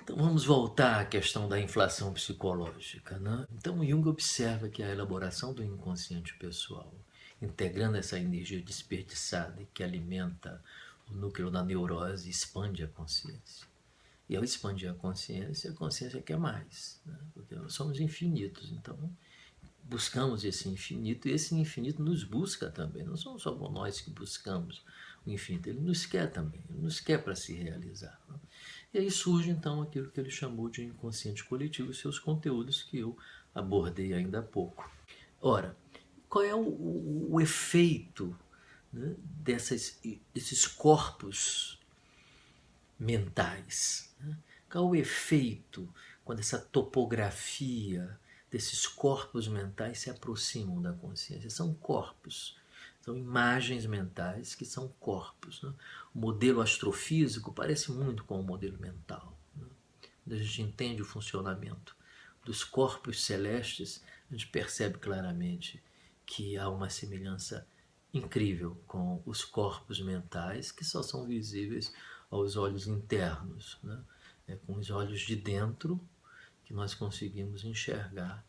Então vamos voltar à questão da inflação psicológica, né? Então Jung observa que a elaboração do inconsciente pessoal, integrando essa energia desperdiçada e que alimenta o núcleo da neurose, expande a consciência. E ao expandir a consciência quer mais, né? Porque nós somos infinitos, então buscamos esse infinito e esse infinito nos busca também. Não somos só nós que buscamos o infinito, ele nos quer também, ele nos quer para se realizar, né? E aí surge então aquilo que ele chamou de inconsciente coletivo e seus conteúdos que eu abordei ainda há pouco. Ora, qual é o efeito, né, desses corpos mentais? Né? Qual é o efeito quando essa topografia desses corpos mentais se aproximam da consciência? São corpos, são imagens mentais que são corpos. Né? O modelo astrofísico parece muito com o modelo mental. Né? Quando a gente entende o funcionamento dos corpos celestes, a gente percebe claramente que há uma semelhança incrível com os corpos mentais que só são visíveis aos olhos internos, né? É com os olhos de dentro que nós conseguimos enxergar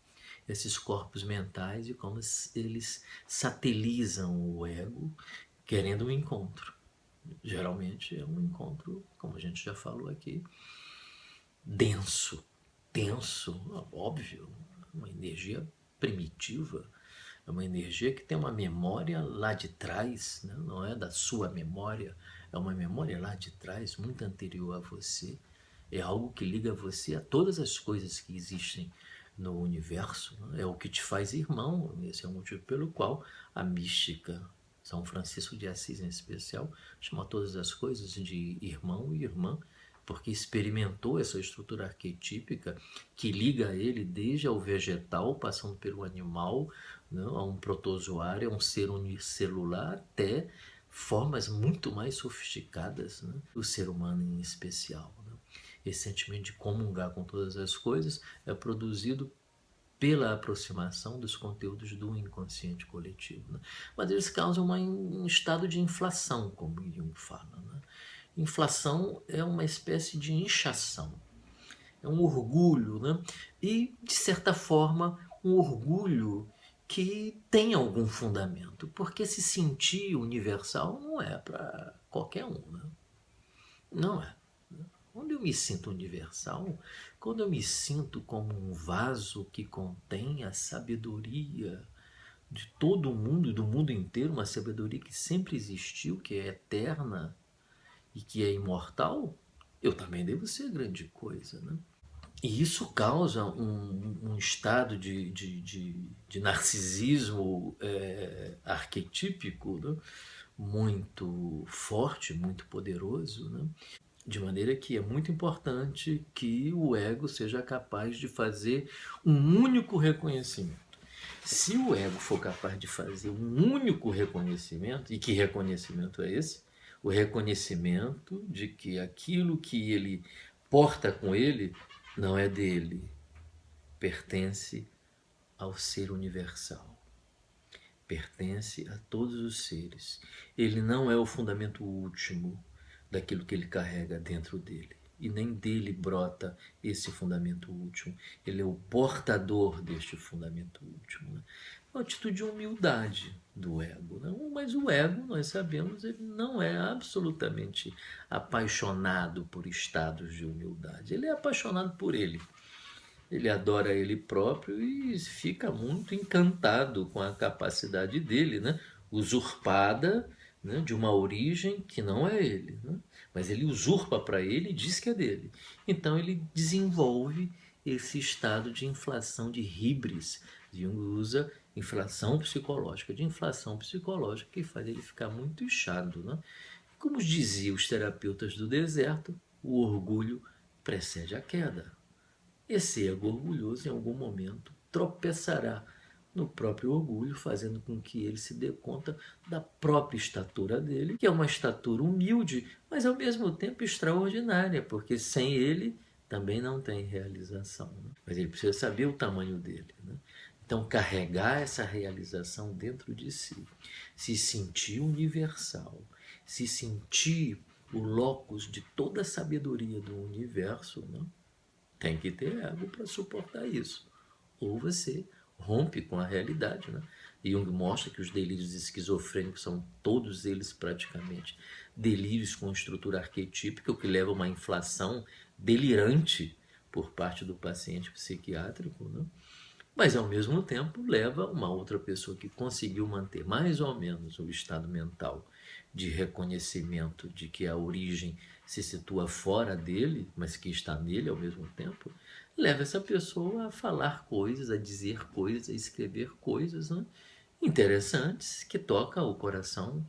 esses corpos mentais e como eles satelizam o ego querendo um encontro. Geralmente é um encontro, como a gente já falou aqui, denso, tenso, óbvio, uma energia primitiva, é uma energia que tem uma memória lá de trás, né? Não é da sua memória, é uma memória lá de trás, muito anterior a você. É algo que liga você a todas as coisas que existem no universo, né? É o que te faz irmão. Esse é o motivo pelo qual a mística, São Francisco de Assis em especial, chama todas as coisas de irmão e irmã, porque experimentou essa estrutura arquetípica que liga ele desde ao vegetal, passando pelo animal, né, a um protozoário, a um ser unicelular, até formas muito mais sofisticadas, né, do ser humano em especial. Né? Esse sentimento de comungar com todas as coisas é produzido pela aproximação dos conteúdos do inconsciente coletivo. Né? Mas eles causam um estado de inflação, como Jung fala. Né? Inflação é uma espécie de inchação, é um orgulho, né? E, de certa forma, um orgulho que tem algum fundamento, porque se sentir universal não é para qualquer um, né? Não é. Quando eu me sinto universal, quando eu me sinto como um vaso que contém a sabedoria de todo o mundo e do mundo inteiro, uma sabedoria que sempre existiu, que é eterna e que é imortal, eu também devo ser grande coisa, né? E isso causa um estado de narcisismo arquetípico, né? Muito forte, muito poderoso, né? De maneira que é muito importante que o ego seja capaz de fazer um único reconhecimento. Se o ego for capaz de fazer um único reconhecimento, e que reconhecimento é esse? O reconhecimento de que aquilo que ele porta com ele não é dele, pertence ao ser universal, pertence a todos os seres. Ele não é o fundamento último daquilo que ele carrega dentro dele. E nem dele brota esse fundamento último. Ele é o portador deste fundamento último. Né? Uma atitude de humildade do ego. Né? Mas o ego, nós sabemos, ele não é absolutamente apaixonado por estados de humildade. Ele é apaixonado por ele. Ele adora ele próprio e fica muito encantado com a capacidade dele, né? Usurpada, né? De uma origem que não é ele. Né? Mas ele usurpa para ele e diz que é dele. Então ele desenvolve esse estado de inflação, de híbris. Jung usa inflação psicológica, de inflação psicológica que faz ele ficar muito inchado. Né? Como diziam os terapeutas do deserto, o orgulho precede a queda. Esse ego orgulhoso, em algum momento, tropeçará no próprio orgulho, fazendo com que ele se dê conta da própria estatura dele, que é uma estatura humilde, mas ao mesmo tempo extraordinária, porque sem ele também não tem realização. Né? Mas ele precisa saber o tamanho dele. Né? Então, carregar essa realização dentro de si, se sentir universal, se sentir o locus de toda a sabedoria do universo, né? Tem que ter ego para suportar isso. Ou você rompe com a realidade, né? Jung mostra que os delírios esquizofrênicos são todos eles praticamente delírios com estrutura arquetípica, o que leva a uma inflação delirante por parte do paciente psiquiátrico, né? Mas ao mesmo tempo leva uma outra pessoa que conseguiu manter mais ou menos o estado mental de reconhecimento de que a origem se situa fora dele, mas que está nele ao mesmo tempo, leva essa pessoa a falar coisas, a dizer coisas, a escrever coisas, né, interessantes que tocam o coração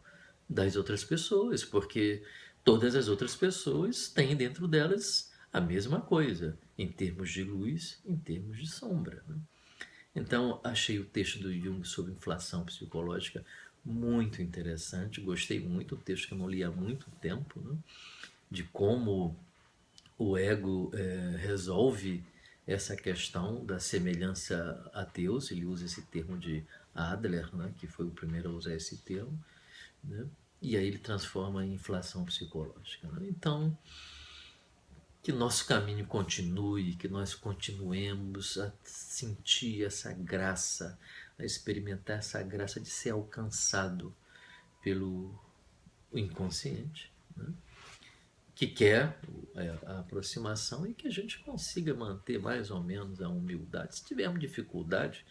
das outras pessoas, porque todas as outras pessoas têm dentro delas a mesma coisa, em termos de luz, em termos de sombra, né? Então, achei o texto do Jung sobre inflação psicológica muito interessante, gostei muito, um texto que eu não li há muito tempo, né? De como o ego resolve essa questão da semelhança a Deus. Ele usa esse termo de Adler, né? Que foi o primeiro a usar esse termo, né? E aí ele transforma em inflação psicológica, né? Então, que nosso caminho continue, que nós continuemos a sentir essa graça, a experimentar essa graça de ser alcançado pelo inconsciente, né? Que quer a aproximação e que a gente consiga manter mais ou menos a humildade. Se tivermos dificuldade,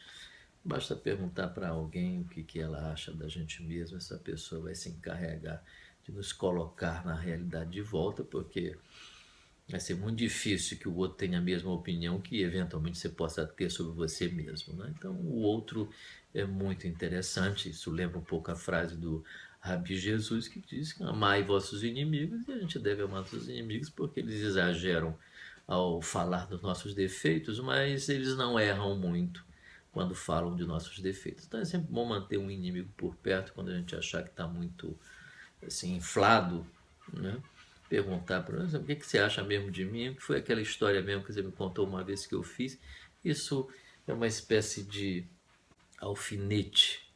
basta perguntar para alguém o que ela acha da gente mesmo, essa pessoa vai se encarregar de nos colocar na realidade de volta, porque vai ser muito difícil que o outro tenha a mesma opinião que eventualmente você possa ter sobre você mesmo, né? Então, o outro é muito interessante. Isso lembra um pouco a frase do Rabi Jesus, que diz que amai vossos inimigos, e a gente deve amar nossos inimigos porque eles exageram ao falar dos nossos defeitos, mas eles não erram muito quando falam de nossos defeitos. Então, é sempre bom manter um inimigo por perto quando a gente achar que está muito assim, inflado, né? Perguntar para você, o que você acha mesmo de mim? O que foi aquela história mesmo que você me contou uma vez que eu fiz? Isso é uma espécie de alfinete,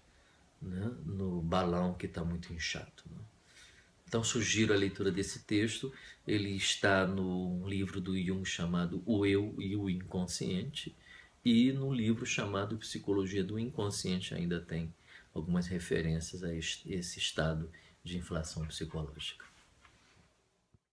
né, no balão que está muito inchado, né? Então sugiro a leitura desse texto. Ele está no livro do Jung chamado O Eu e o Inconsciente, e no livro chamado Psicologia do Inconsciente ainda tem algumas referências a esse estado de inflação psicológica.